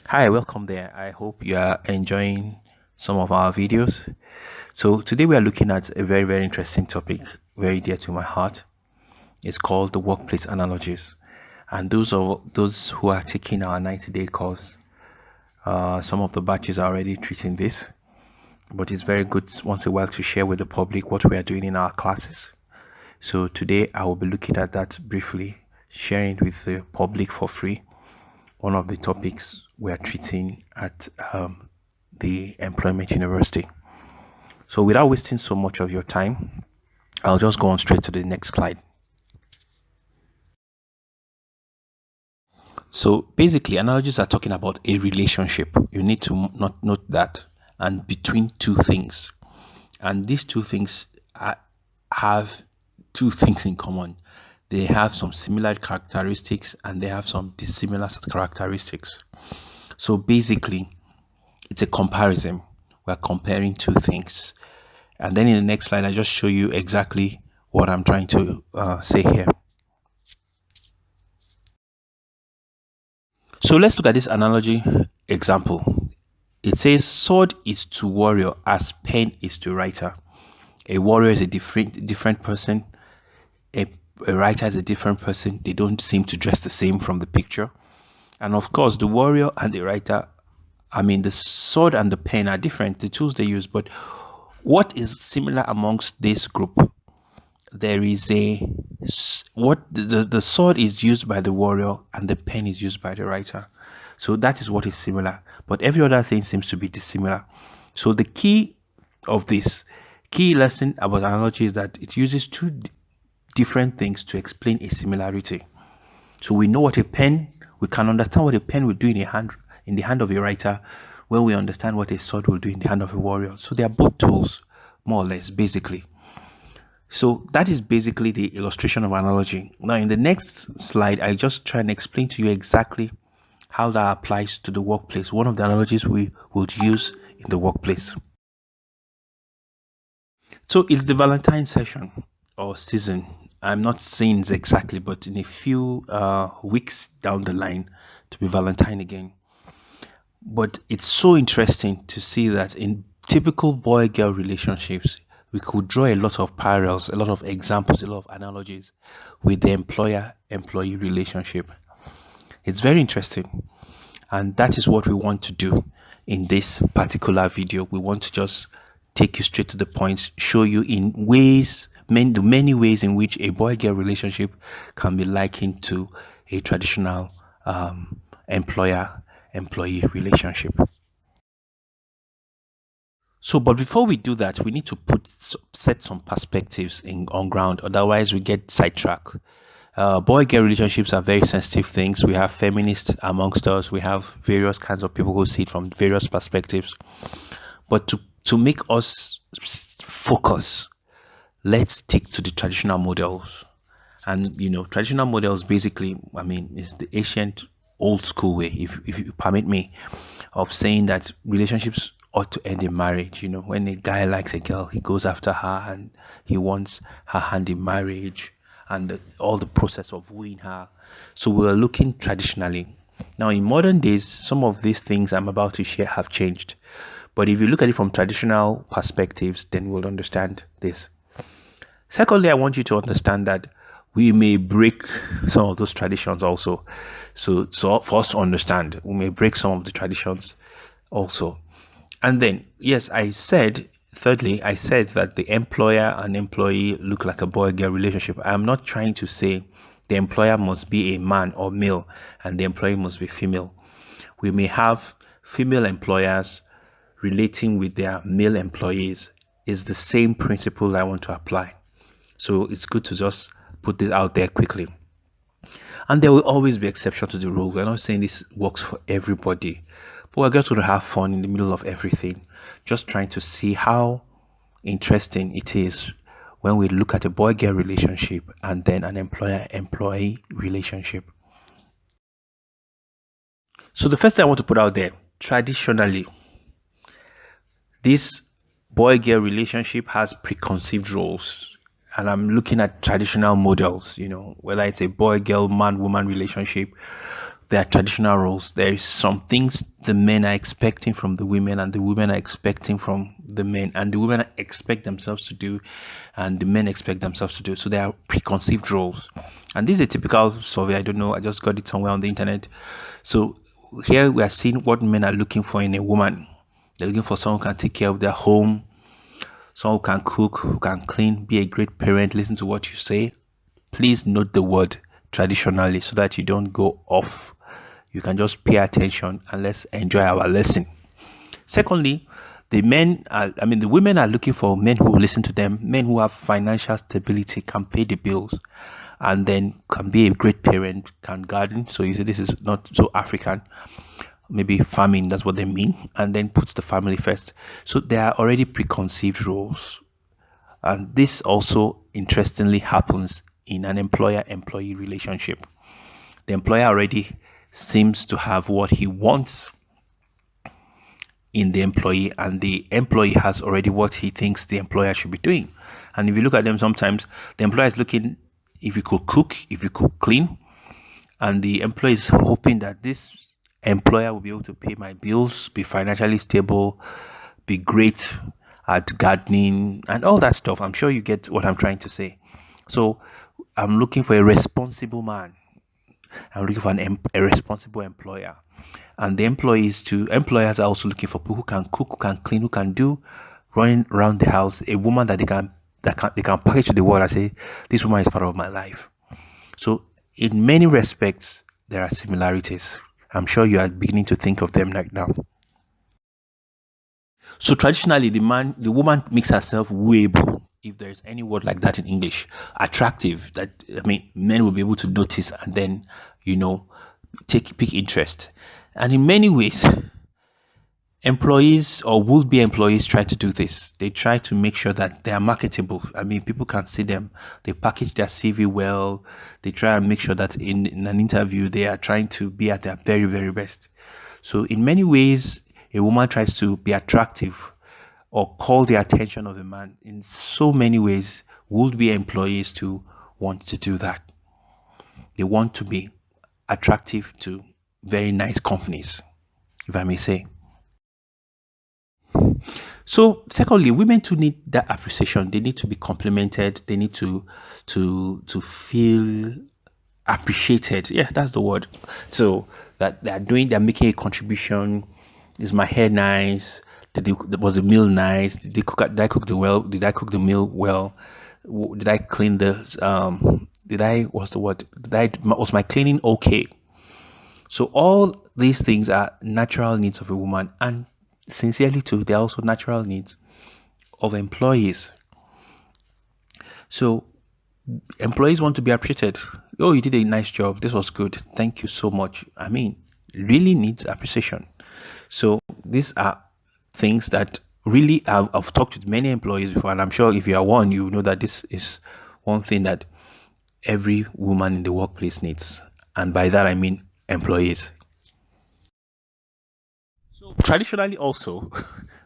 Hi, welcome there. I hope you are enjoying some of our videos. So, today we are looking at a very interesting topic, very dear to my heart. It's called the workplace analogies. And those who are taking our 90-day course, some of the batches are already treating this, but it's very good once in a while to share with the public what we are doing in our classes. So, today I will be looking at that briefly, sharing it with the public for free. One of the topics we are treating at the Employment University. So without wasting so much of your time, I'll just go on straight to the next slide. So basically, analogies are talking about a relationship. You need to not note that, and between two things, and these two things have two things in common. They have some similar characteristics and they have some dissimilar characteristics. So basically, it's a comparison. We're comparing two things. And then in the next slide, I just show you exactly what I'm trying to say here. So let's look at this analogy example. It says sword is to warrior as pen is to writer. A warrior is a different person. A writer is a different person. They don't seem to dress the same from the picture. And of course, the warrior and the writer, the sword and the pen are different, the tools they use. But what is similar amongst this group? There is the sword is used by the warrior and the pen is used by the writer. So that is what is similar. But every other thing seems to be dissimilar. So the key of this key lesson about analogy is that it uses two different things to explain a similarity. So we know what a pen, we can understand what a pen will do in the hand of a writer when we understand what a sword will do in the hand of a warrior. So they are both tools, more or less, basically. So that is basically the illustration of analogy. Now, in the next slide, I just try and explain to you exactly how that applies to the workplace. One of the analogies we would use in the workplace. So it's the Valentine session or season. I'm not saying it exactly, but in a few weeks down the line to be Valentine again. But it's so interesting to see that in typical boy-girl relationships, we could draw a lot of parallels, a lot of examples, a lot of analogies with the employer-employee relationship. It's very interesting. And that is what we want to do in this particular video. We want to just take you straight to the point, show you in ways, many ways in which a boy-girl relationship can be likened to a traditional employer-employee relationship. So, but before we do that, we need to set some perspectives on ground. Otherwise, we get sidetracked. Boy-girl relationships are very sensitive things. We have feminists amongst us. We have various kinds of people who see it from various perspectives. But to make us focus, let's stick to the traditional models. And traditional models basically, is the ancient old school way, if you permit me, of saying that relationships ought to end in marriage. When a guy likes a girl, he goes after her and he wants her hand in marriage and all the process of wooing her. So we're looking traditionally. Now, in modern days, some of these things I'm about to share have changed. But if you look at it from traditional perspectives, then we'll understand this. Secondly, I want you to understand that we may break some of those traditions also. So for us to understand, we may break some of the traditions also. And then, yes, thirdly, I said that the employer and employee look like a boy-girl relationship. I'm not trying to say the employer must be a man or male and the employee must be female. We may have female employers relating with their male employees. It's the same principle I want to apply. So it's good to just put this out there quickly. And there will always be exception to the rule. We're not saying this works for everybody, but we're just going to have fun in the middle of everything. Just trying to see how interesting it is when we look at a boy-girl relationship and then an employer-employee relationship. So the first thing I want to put out there, traditionally, this boy-girl relationship has preconceived roles. And I'm looking at traditional models, whether it's a boy-girl, man-woman relationship. there are traditional roles. There is some things the men are expecting from the women, and the women are expecting from the men, and the women expect themselves to do, and the men expect themselves to do. So there are preconceived roles, and this is a typical survey. I don't know. I just got it somewhere on the internet. So here we are seeing what men are looking for in a woman. They're looking for someone who can take care of their home, someone who can cook, who can clean, be a great parent, listen to what you say. Please note the word traditionally so that you don't go off. You can just pay attention and let's enjoy our lesson. Secondly, the women are looking for men who listen to them, men who have financial stability, can pay the bills, and then can be a great parent, can garden. So you see, this is not so African. Maybe farming, that's what they mean, and then puts the family first. So there are already preconceived roles. And this also interestingly happens in an employer-employee relationship. The employer already seems to have what he wants in the employee, and the employee has already what he thinks the employer should be doing. And if you look at them, sometimes the employer is looking if you could cook, if you could clean, and the employee is hoping that this employer will be able to pay my bills, be financially stable, be great at gardening and all that stuff. I'm sure you get what I'm trying to say. So I'm looking for a responsible man. I'm looking for a responsible employer. And the employers are also looking for people who can cook, who can clean, who can do running around the house, a woman that they can package to the world and say, this woman is part of my life. So in many respects, there are similarities. I'm sure you are beginning to think of them right now. So traditionally, the woman makes herself wooable, if there is any word like that in English, attractive. Men will be able to notice and then, pick interest. And in many ways, employees or would-be employees try to do this. They try to make sure that they are marketable. People can see them. They package their CV well. They try and make sure that in an interview, they are trying to be at their very, very best. So in many ways, a woman tries to be attractive or call the attention of a man. In so many ways, would-be employees to want to do that. They want to be attractive to very nice companies, if I may say. So, secondly, women too need that appreciation. They need to be complimented. They need to feel appreciated. Yeah, that's the word. So that they're making a contribution. Is my hair nice? Was the meal nice? Did I cook the meal well? Did I clean was my cleaning okay? So all these things are natural needs of a woman, and sincerely too, they're also natural needs of employees. So employees want to be appreciated. Oh, you did a nice job. This was good. Thank you so much. Really needs appreciation. So these are things that really I've talked with many employees before, and I'm sure if you are one, you know that this is one thing that every woman in the workplace needs. And by that, I mean employees. So traditionally also,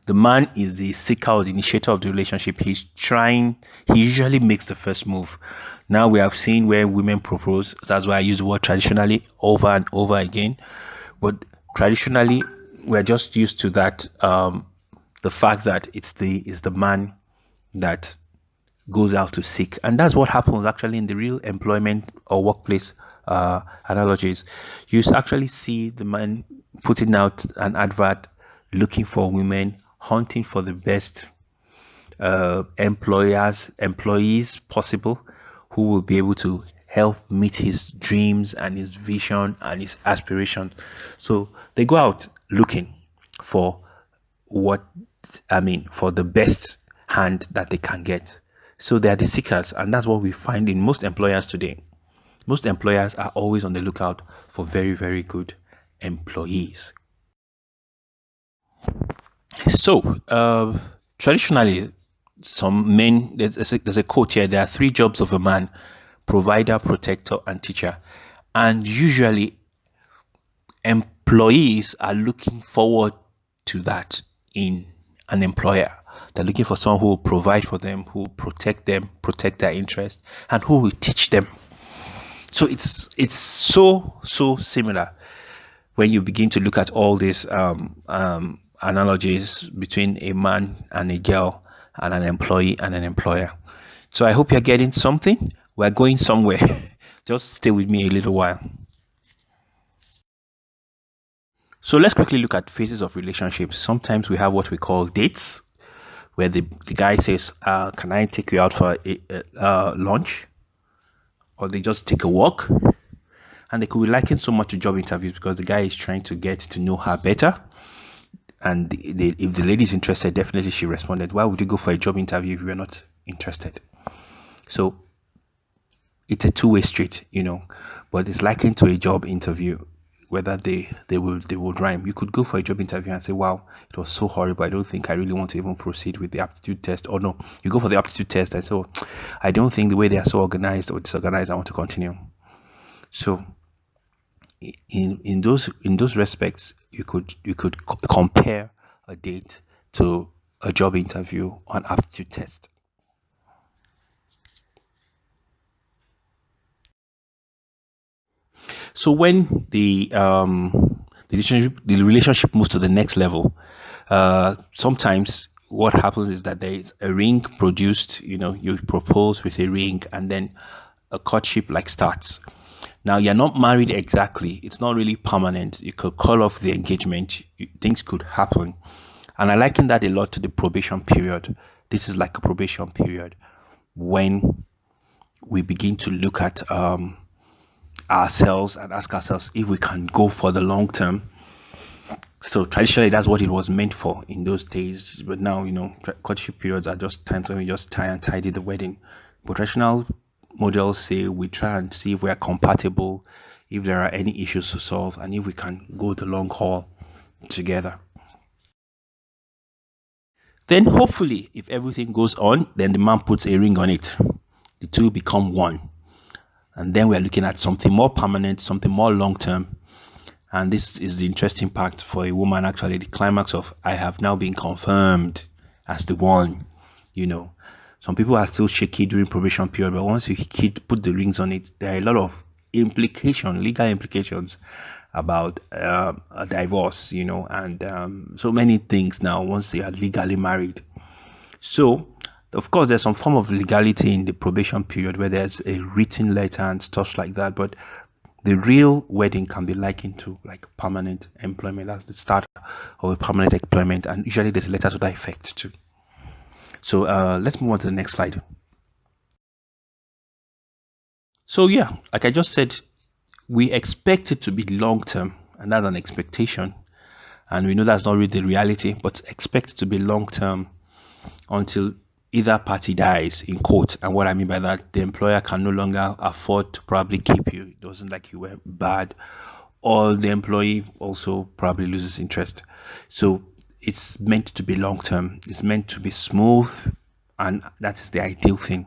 the man is the seeker or the initiator of the relationship. He usually makes the first move. Now we have seen where women propose. That's why I use the word traditionally over and over again. But traditionally, we're just used to that, the fact that it's the man that goes out to seek. And that's what happens actually in the real employment or workplace analogies. You actually see the man putting out an advert, looking for women, hunting for the best employees possible, who will be able to help meet his dreams and his vision and his aspiration. So they go out looking for for the best hand that they can get. So they are the seekers, and that's what we find in most employers today. Most employers are always on the lookout for very, very good employees. So, traditionally, some men, there's a quote here, there are 3 jobs of a man: provider, protector, and teacher. And usually, employees are looking forward to that in an employer. They're looking for someone who will provide for them, who will protect them, protect their interests, and who will teach them. So it's so similar. when you begin to look at all these analogies between a man and a girl and an employee and an employer. So I hope you're getting something. We're going somewhere. Just stay with me a little while. So let's quickly look at phases of relationships. Sometimes we have what we call dates, where the guy says, can I take you out for a lunch? Or they just take a walk. And they could be likened so much to job interviews because the guy is trying to get to know her better. And if the lady is interested, definitely she responded, why would you go for a job interview if you're not interested? So it's a two-way street, but it's likened to a job interview, whether they would rhyme. You could go for a job interview and say, wow, it was so horrible, I don't think I really want to even proceed with the aptitude test. Or no, you go for the aptitude test and say, oh, I don't think the way they are so organized or disorganized, I want to continue. So in those respects, you could compare a date to a job interview or an aptitude test. So when the relationship moves to the next level, sometimes what happens is that there is a ring produced. You propose with a ring, and then a courtship starts. Now you're not married exactly; it's not really permanent. You could call off the engagement. Things could happen, and I liken that a lot to the probation period. This is like a probation period when we begin to look at ourselves and ask ourselves if we can go for the long term. So traditionally, that's what it was meant for in those days. But now, courtship periods are just times when we just tie and tidy the wedding. But traditional models say we try and see if we are compatible, if there are any issues to solve, and if we can go the long haul together. Then hopefully, if everything goes on, then the man puts a ring on it. The two become one. And then we're looking at something more permanent, something more long term. And this is the interesting part for a woman, actually, the climax of I have now been confirmed as the one. Some people are still shaky during probation period, but once you put the rings on it, there are a lot of legal implications about a divorce, and so many things now once they are legally married. So of course, there's some form of legality in the probation period where there's a written letter and stuff like that. But the real wedding can be likened to permanent employment. That's the start of a permanent employment. And usually there's a letter to that effect too. So let's move on to the next slide. So yeah, like I just said, we expect it to be long term. And that's an expectation. And we know that's not really the reality, but expect it to be long term until either party dies, in quote. And what I mean by that, the employer can no longer afford to probably keep you. It wasn't like you were bad, or the employee also probably loses interest. So it's meant to be long term. It's meant to be smooth, and that is the ideal thing.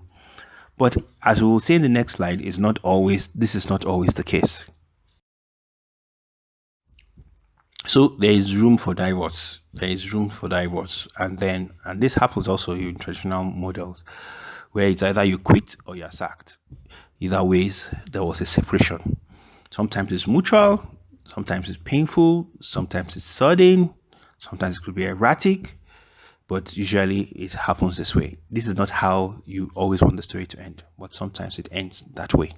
But as we will see in the next slide, this is not always the case. So there is room for divorce. And this happens also in traditional models where it's either you quit or you're sacked. Either ways, there was a separation. Sometimes it's mutual, sometimes it's painful, sometimes it's sudden, sometimes it could be erratic, but usually it happens this way. This is not how you always want the story to end, but sometimes it ends that way.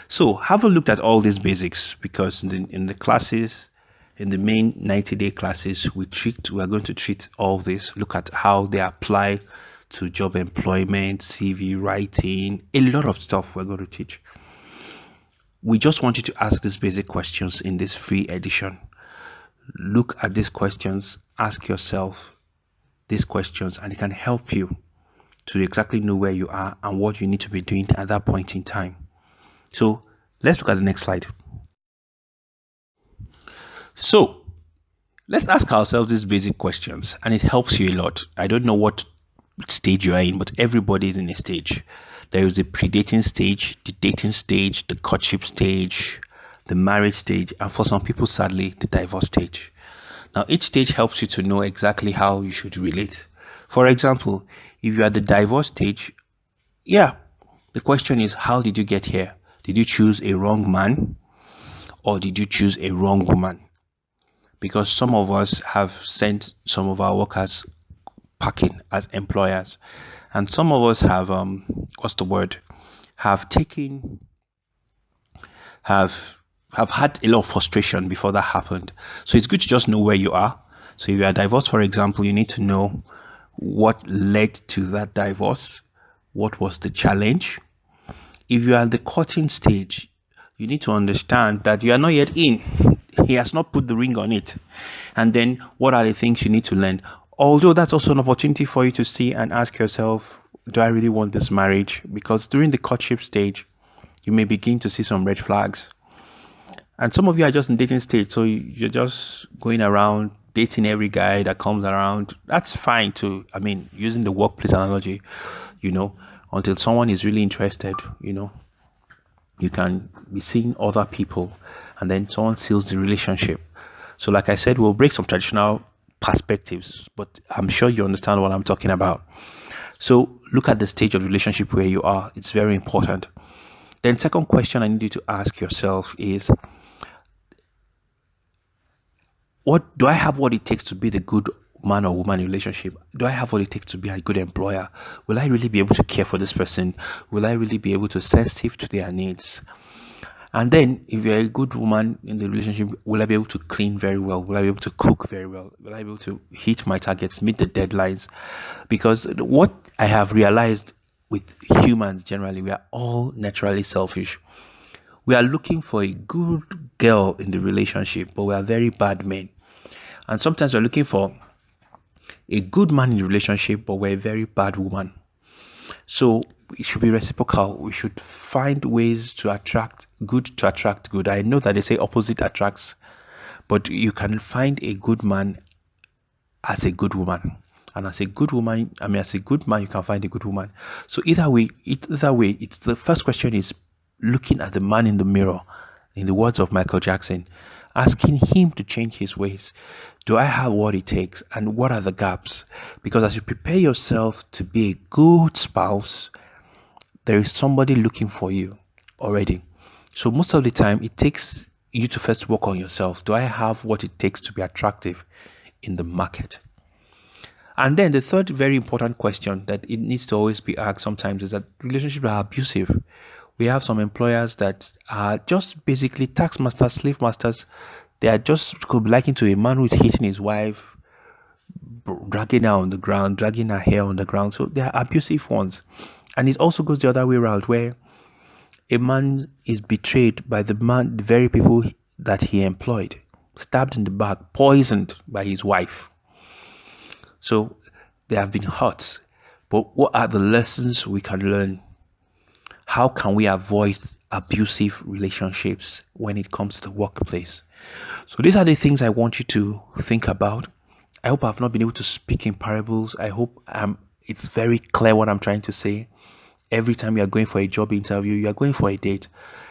So have a look at all these basics, because in the classes, in the main 90-day classes, we are going to treat all this, look at how they apply to job employment, CV writing, a lot of stuff we're going to teach. We just want you to ask these basic questions in this free edition. Look at these questions, ask yourself these questions, and it can help you to exactly know where you are and what you need to be doing at that point in time. So let's look at the next slide. So let's ask ourselves these basic questions, and it helps you a lot. I don't know what stage you are in, but everybody is in a stage. There is the predating stage, the dating stage, the courtship stage, the marriage stage, and for some people, sadly, the divorce stage. Now, each stage helps you to know exactly how you should relate. For example, if you are at the divorce stage, the question is, how did you get here? Did you choose a wrong man, or did you choose a wrong woman? because some of us have sent some of our workers packing as employers, and some of us have what's the word, have taken have have had a lot of frustration before that happened. So it's good to just know where you are. So if you are divorced, for example, you need to know what led to that divorce, what was the challenge. If you are at the courting stage, you need to understand that you are not yet in. He has not put the ring on it. And then what are the things you need to learn? Although that's also an opportunity for you to see and ask yourself, do I really want this marriage? Because during the courtship stage, you may begin to see some red flags. And some of you are just in dating stage, so you're just going around dating every guy that comes around. That's fine too. I mean, using the workplace analogy, until someone is really interested, you can be seeing other people, and then someone seals the relationship. So like I said, we'll break some traditional perspectives, but I'm sure you understand what I'm talking about. So look at the stage of the relationship where you are. It's very important. Then second question I need you to ask yourself is, what do I have what it takes to be the good man or woman in relationship? Do I have what it takes to be a good employer? Will I really be able to care for this person? Will I really be able to sensitive to their needs? And then if you're a good woman in the relationship, will I be able to clean very well? Will I be able to cook very well? Will I be able to hit my targets, meet the deadlines? Because what I have realized with humans generally, we are all naturally selfish. We are looking for a good girl in the relationship, but we are very bad men. And sometimes we're looking for a good man in the relationship, but we're a very bad woman. So it should be reciprocal. We should find ways to attract good. I know that they say opposite attracts, but you can find a good man as a good woman. And as a good woman, as a good man, you can find a good woman. So either way, it's the first question is looking at the man in the mirror, in the words of Michael Jackson, asking him to change his ways. Do I have what it takes, and what are the gaps? Because as you prepare yourself to be a good spouse, there is somebody looking for you already. So most of the time, it takes you to first work on yourself. Do I have what it takes to be attractive in the market? And then the third very important question that it needs to always be asked sometimes is that relationships are abusive. We have some employers that are just basically tax masters, slave masters. They are just could be likened to a man who is hitting his wife, dragging her on the ground, dragging her hair on the ground. So they are abusive ones. And it also goes the other way around, where a man is betrayed by the very people that he employed, stabbed in the back, poisoned by his wife. So they have been hurt. But what are the lessons we can learn? How can we avoid abusive relationships when it comes to the workplace? So these are the things I want you to think about. I hope I've not been able to speak in parables. I hope it's very clear what I'm trying to say. Every time you are going for a job interview, you are going for a date.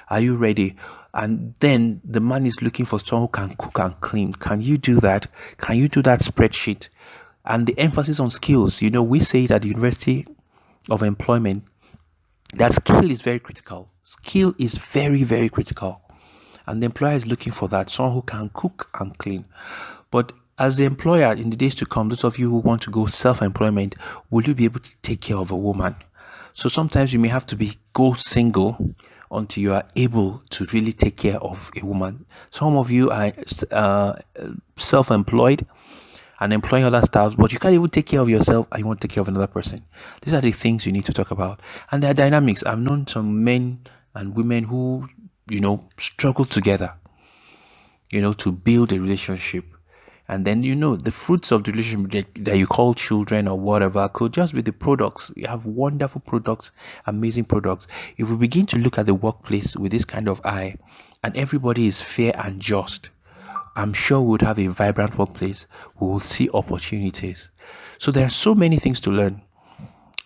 Are you ready? And then the man is looking for someone who can cook and clean. Can you do that? Can you do that spreadsheet? And the emphasis on skills. We say it at the University of Employment, that skill is very critical. Skill is very, very critical. And the employer is looking for that, someone who can cook and clean. But as the employer, in the days to come, those of you who want to go self-employment, will you be able to take care of a woman? So sometimes you may have to go single until you are able to really take care of a woman. Some of you are self-employed and employing other staff, but you can't even take care of yourself and you want to take care of another person. These are the things you need to talk about. And there are dynamics. I've known some men and women who, struggle together, to build a relationship. And then, the fruits of the relationship that you call children or whatever could just be the products. You have wonderful products, amazing products. If we begin to look at the workplace with this kind of eye, and everybody is fair and just, I'm sure we would have a vibrant workplace. We will see opportunities. So there are so many things to learn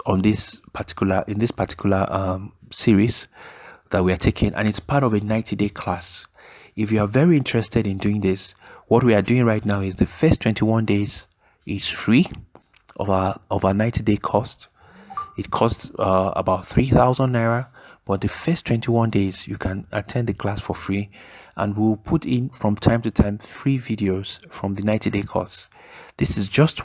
in this particular series that we are taking, and it's part of a 90-day class. If you are very interested in doing this, what we are doing right now is the first 21 days is free of our 90-day cost. It costs about 3,000 naira, But the first 21 days, you can attend the class for free, and we'll put in from time to time free videos from the 90-day course. This is just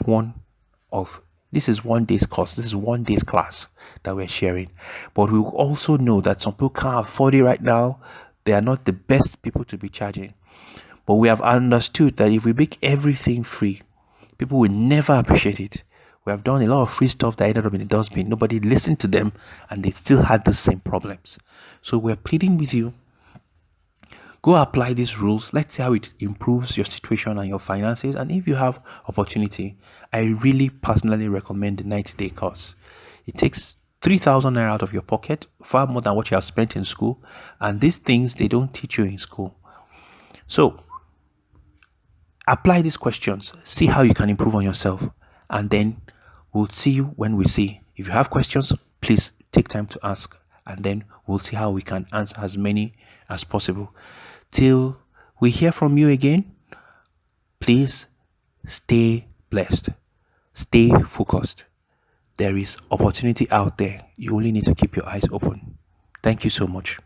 this is 1 day's course. This is 1 day's class that we're sharing. But we also know that some people can't afford it right now. They are not the best people to be charging. But we have understood that if we make everything free, people will never appreciate it. We have done a lot of free stuff that ended up in the dustbin. Nobody listened to them, and they still had the same problems. So we're pleading with you. Go apply these rules. Let's see how it improves your situation and your finances. And if you have opportunity, I really personally recommend the 90-day course. It takes 3,000 naira out of your pocket, far more than what you have spent in school. And these things, they don't teach you in school. So apply these questions, see how you can improve on yourself, and then we'll see you when we see. If you have questions, please take time to ask, and then we'll see how we can answer as many as possible. Till we hear from you again, please stay blessed, stay focused. There is opportunity out there. You only need to keep your eyes open. Thank you so much.